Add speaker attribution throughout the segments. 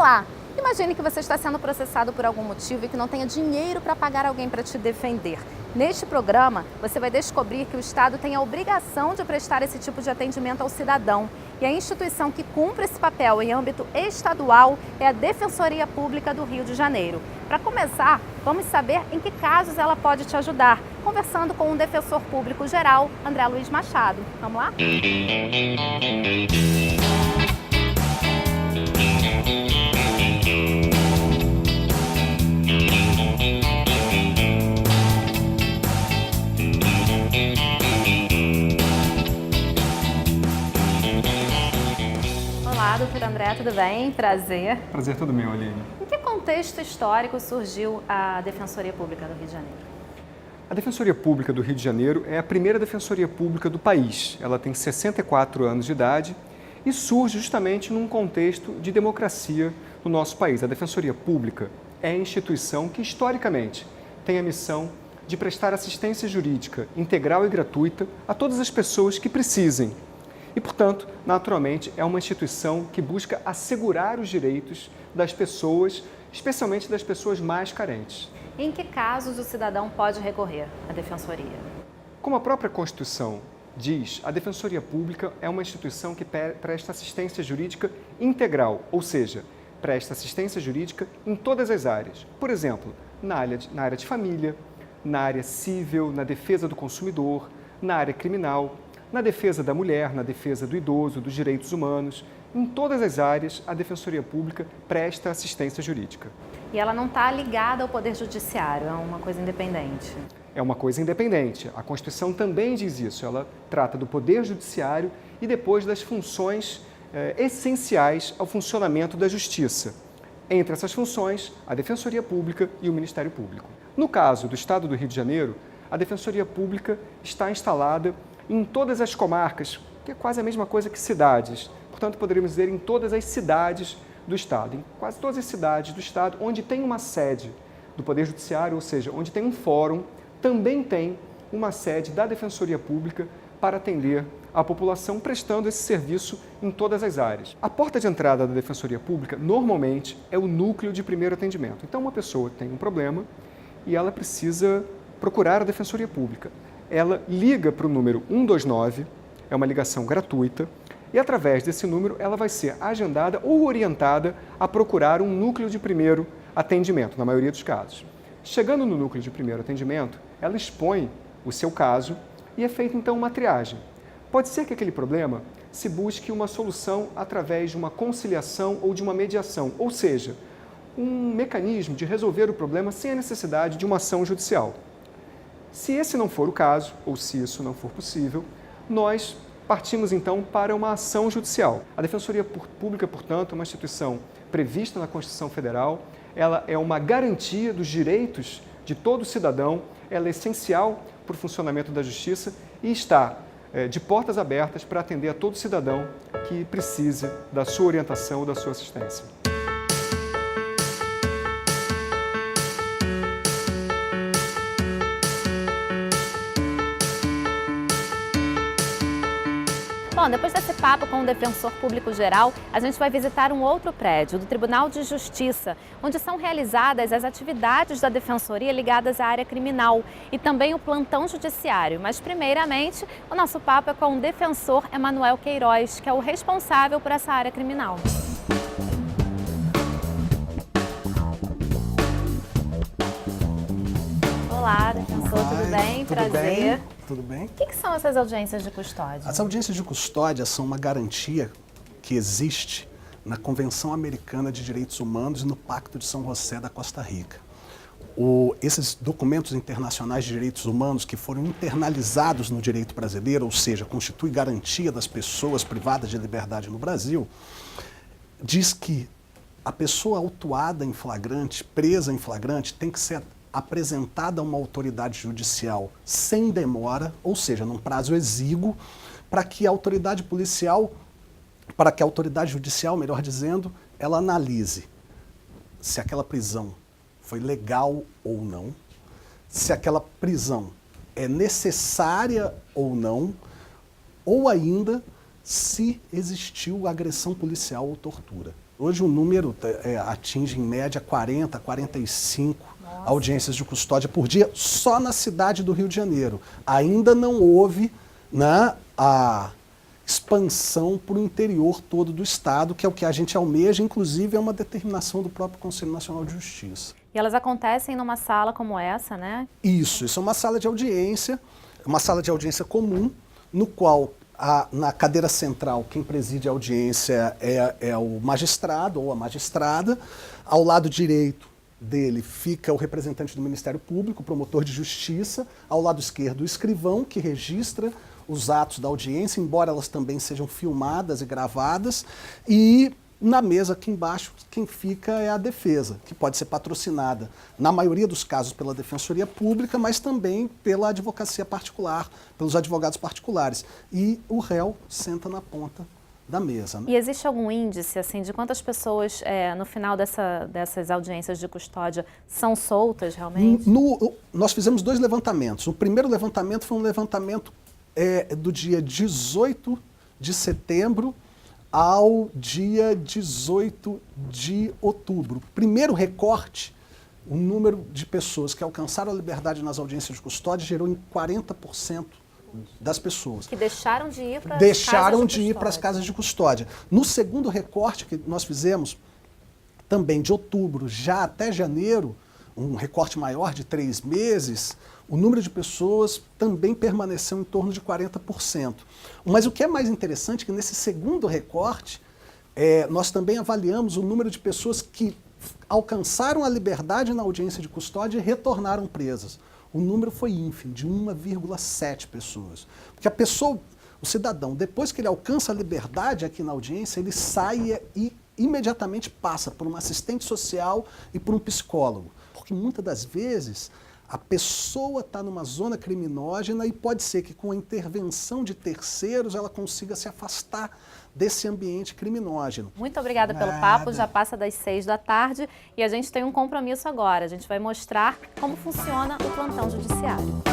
Speaker 1: lá, imagine que você está sendo processado por algum motivo e que não tenha dinheiro para pagar alguém para te defender. Neste programa, você vai descobrir que o Estado tem a obrigação de prestar esse tipo de atendimento ao cidadão. E a instituição que cumpre esse papel em âmbito estadual é a Defensoria Pública do Rio de Janeiro. Para começar, vamos saber em que casos ela pode te ajudar, conversando com o defensor público geral, André Luiz Machado. Vamos lá? Olá, doutor André, tudo bem? Prazer.
Speaker 2: Prazer todo meu, Aline.
Speaker 1: Em que contexto histórico surgiu a Defensoria Pública do Rio de Janeiro?
Speaker 2: A Defensoria Pública do Rio de Janeiro é a primeira defensoria pública do país. Ela tem 64 anos de idade e surge justamente num contexto de democracia no nosso país. A Defensoria Pública é a instituição que, historicamente, tem a missão de prestar assistência jurídica integral e gratuita a todas as pessoas que precisem. E, portanto, naturalmente, é uma instituição que busca assegurar os direitos das pessoas, especialmente das pessoas mais carentes.
Speaker 1: Em que casos o cidadão pode recorrer à Defensoria?
Speaker 2: Como a própria Constituição diz, a Defensoria Pública é uma instituição que presta assistência jurídica integral, ou seja, presta assistência jurídica em todas as áreas. Por exemplo, na área de família, na área civil, na defesa do consumidor, na área criminal, na defesa da mulher, na defesa do idoso, dos direitos humanos. Em todas as áreas, a Defensoria Pública presta assistência jurídica.
Speaker 1: E ela não está ligada ao Poder Judiciário, é uma coisa independente?
Speaker 2: É uma coisa independente. A Constituição também diz isso. Ela trata do Poder Judiciário e depois das funções essenciais ao funcionamento da Justiça. Entre essas funções, a Defensoria Pública e o Ministério Público. No caso do Estado do Rio de Janeiro, a Defensoria Pública está instalada em todas as comarcas, que é quase a mesma coisa que cidades. Portanto, poderíamos dizer em todas as cidades do Estado, em quase todas as cidades do Estado, onde tem uma sede do Poder Judiciário, ou seja, onde tem um fórum, também tem uma sede da Defensoria Pública para atender a população, prestando esse serviço em todas as áreas. A porta de entrada da Defensoria Pública, normalmente, é o núcleo de primeiro atendimento. Então, uma pessoa tem um problema e ela precisa procurar a Defensoria Pública. Ela liga para o número 129, é uma ligação gratuita, e através desse número ela vai ser agendada ou orientada a procurar um núcleo de primeiro atendimento, na maioria dos casos. Chegando no núcleo de primeiro atendimento, ela expõe o seu caso e é feita então uma triagem. Pode ser que aquele problema se busque uma solução através de uma conciliação ou de uma mediação, ou seja, um mecanismo de resolver o problema sem a necessidade de uma ação judicial. Se esse não for o caso, ou se isso não for possível, nós partimos então para uma ação judicial. A Defensoria Pública, portanto, é uma instituição prevista na Constituição Federal, ela é uma garantia dos direitos de todo cidadão, ela é essencial para o funcionamento da justiça e está de portas abertas para atender a todo cidadão que precise da sua orientação ou da sua assistência.
Speaker 1: Bom, depois desse papo com o Defensor Público Geral, a gente vai visitar um outro prédio, do Tribunal de Justiça, onde são realizadas as atividades da Defensoria ligadas à área criminal e também o plantão judiciário. Mas, primeiramente, o nosso papo é com o defensor Emanuel Queiroz, que é o responsável por essa área criminal. Olá, defensor, tudo bem?
Speaker 3: Tudo
Speaker 1: Prazer.
Speaker 3: bem? Tudo bem?
Speaker 1: O que são essas audiências de custódia?
Speaker 3: As audiências de custódia são uma garantia que existe na Convenção Americana de Direitos Humanos e no Pacto de São José da Costa Rica. Esses documentos internacionais de direitos humanos que foram internalizados no direito brasileiro, ou seja, constitui garantia das pessoas privadas de liberdade no Brasil, diz que a pessoa autuada em flagrante, presa em flagrante, tem que ser apresentada a uma autoridade judicial sem demora, ou seja, num prazo exíguo, para que a autoridade judicial, melhor dizendo, ela analise se aquela prisão foi legal ou não, se aquela prisão é necessária ou não, ou ainda se existiu agressão policial ou tortura. Hoje o número atinge em média 40, 45 audiências de custódia por dia só na cidade do Rio de Janeiro. Ainda não houve, né, a expansão para o interior todo do estado, que é o que a gente almeja, inclusive é uma determinação do próprio Conselho Nacional de Justiça.
Speaker 1: E elas acontecem numa sala como essa, né?
Speaker 3: Isso é uma sala de audiência comum, no qual na cadeira central quem preside a audiência é o magistrado ou a magistrada. Ao lado direito dele fica o representante do Ministério Público, o promotor de justiça. Ao lado esquerdo, o escrivão, que registra os atos da audiência, embora elas também sejam filmadas e gravadas. E na mesa aqui embaixo, quem fica é a defesa, que pode ser patrocinada, na maioria dos casos, pela Defensoria Pública, mas também pela advocacia particular, pelos advogados particulares. E o réu senta na ponta da mesa. Né?
Speaker 1: E existe algum índice, assim, de quantas pessoas, no final dessas audiências de custódia, são soltas realmente?
Speaker 3: Nós fizemos 2 levantamentos. O primeiro levantamento foi um levantamento do dia 18 de setembro ao dia 18 de outubro. Primeiro recorte, o número de pessoas que alcançaram a liberdade nas audiências de custódia gerou em 40% das pessoas.
Speaker 1: Que deixaram de ir para
Speaker 3: as casas de custódia. No segundo recorte que nós fizemos, também de outubro já até janeiro, um recorte maior de 3 meses, o número de pessoas também permaneceu em torno de 40%. Mas o que é mais interessante é que nesse segundo recorte, nós também avaliamos o número de pessoas que alcançaram a liberdade na audiência de custódia e retornaram presas. O número foi ínfimo, de 1,7 pessoas. Porque o cidadão, depois que ele alcança a liberdade aqui na audiência, ele sai e imediatamente passa por um assistente social e por um psicólogo. Porque muitas das vezes a pessoa está numa zona criminógena e pode ser que com a intervenção de terceiros ela consiga se afastar desse ambiente criminógeno.
Speaker 1: Muito obrigada pelo papo, já passa das 6 da tarde e a gente tem um compromisso agora. A gente vai mostrar como funciona o plantão judiciário.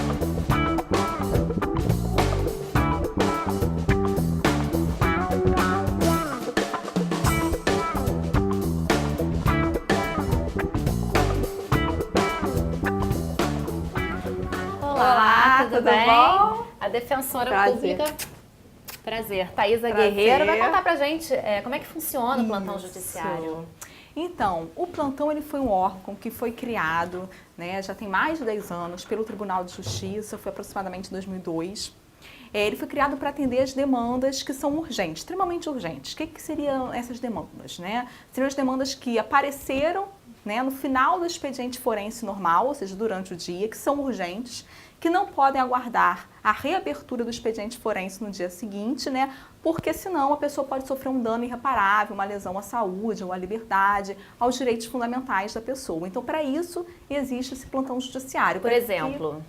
Speaker 1: Olá, tudo bem? Bom? A defensora pública. Prazer. Thaisa Guerreiro vai contar pra gente como é que funciona o plantão judiciário.
Speaker 4: Então, o plantão ele foi um órgão que foi criado, né, já tem mais de 10 anos, pelo Tribunal de Justiça, foi aproximadamente em 2002. Ele foi criado para atender as demandas que são urgentes, extremamente urgentes. O que seriam essas demandas? Né? Seriam as demandas que apareceram, né, no final do expediente forense normal, ou seja, durante o dia, que são urgentes, que não podem aguardar a reabertura do expediente forense no dia seguinte, né? Porque senão a pessoa pode sofrer um dano irreparável, uma lesão à saúde ou à liberdade, aos direitos fundamentais da pessoa. Então, para isso, existe esse plantão judiciário.
Speaker 1: Por exemplo?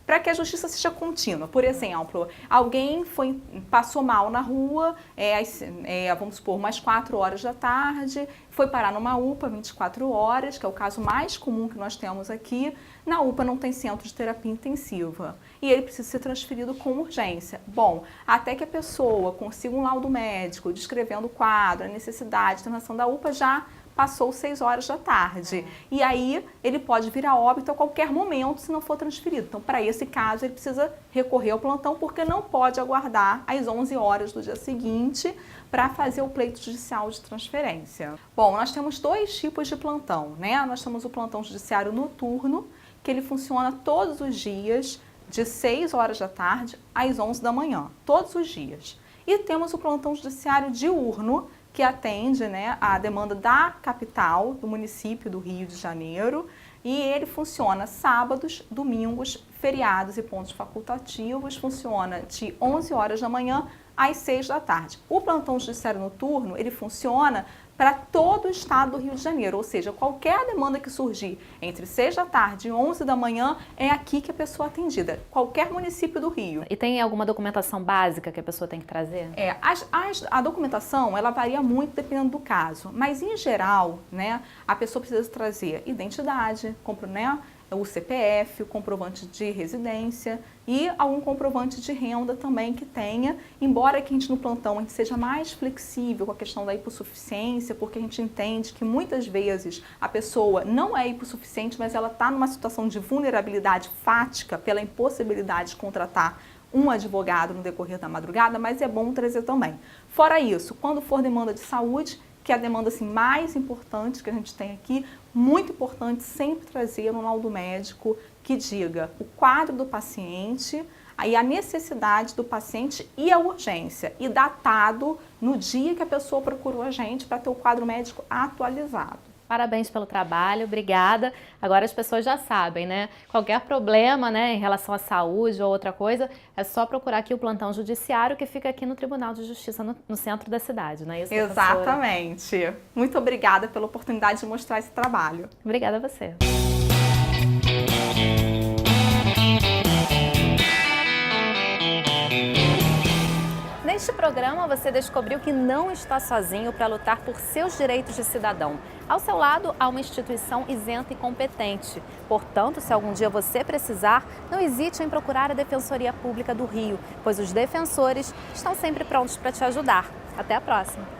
Speaker 4: Para que a justiça seja contínua. Por exemplo, alguém passou mal na rua, vamos supor, umas 4 horas da tarde, foi parar numa UPA 24 horas, que é o caso mais comum que nós temos aqui. Na UPA não tem centro de terapia intensiva e ele precisa ser transferido com urgência. Bom, até que a pessoa consiga um laudo médico descrevendo o quadro, a necessidade de internação da UPA, já passou 6 horas da tarde. E aí ele pode vir a óbito a qualquer momento se não for transferido. Então, para esse caso, ele precisa recorrer ao plantão porque não pode aguardar às 11 horas do dia seguinte para fazer o pleito judicial de transferência. Bom, nós temos 2 tipos de plantão, né? Nós temos o plantão judiciário noturno, que ele funciona todos os dias, de 6 horas da tarde às 11 da manhã, todos os dias. E temos o plantão judiciário diurno, que atende, né, a demanda da capital, do município do Rio de Janeiro, e ele funciona sábados, domingos, feriados e pontos facultativos, funciona de 11 horas da manhã às 6 da tarde. O plantão judiciário noturno, ele funciona para todo o estado do Rio de Janeiro, ou seja, qualquer demanda que surgir entre 6 da tarde e 11 da manhã é aqui que a pessoa é atendida, qualquer município do Rio.
Speaker 1: E tem alguma documentação básica que a pessoa tem que trazer?
Speaker 4: A documentação, ela varia muito dependendo do caso, mas em geral, né, a pessoa precisa trazer identidade, o CPF, o comprovante de residência e algum comprovante de renda também que tenha, embora que a gente no plantão a gente seja mais flexível com a questão da hipossuficiência, porque a gente entende que muitas vezes a pessoa não é hipossuficiente, mas ela está numa situação de vulnerabilidade fática pela impossibilidade de contratar um advogado no decorrer da madrugada, mas é bom trazer também. Fora isso, quando for demanda de saúde, que é a demanda assim, mais importante que a gente tem aqui, muito importante sempre trazer um laudo médico que diga o quadro do paciente, aí a necessidade do paciente e a urgência, e datado no dia que a pessoa procurou a gente para ter o quadro médico atualizado.
Speaker 1: Parabéns pelo trabalho, obrigada. Agora as pessoas já sabem, né? Qualquer problema, né, em relação à saúde ou outra coisa, é só procurar aqui o plantão judiciário que fica aqui no Tribunal de Justiça, no centro da cidade, não é isso, professora?
Speaker 4: Exatamente. Muito obrigada pela oportunidade de mostrar esse trabalho.
Speaker 1: Obrigada a você. Neste programa, você descobriu que não está sozinho para lutar por seus direitos de cidadão. Ao seu lado, há uma instituição isenta e competente. Portanto, se algum dia você precisar, não hesite em procurar a Defensoria Pública do Rio, pois os defensores estão sempre prontos para te ajudar. Até a próxima!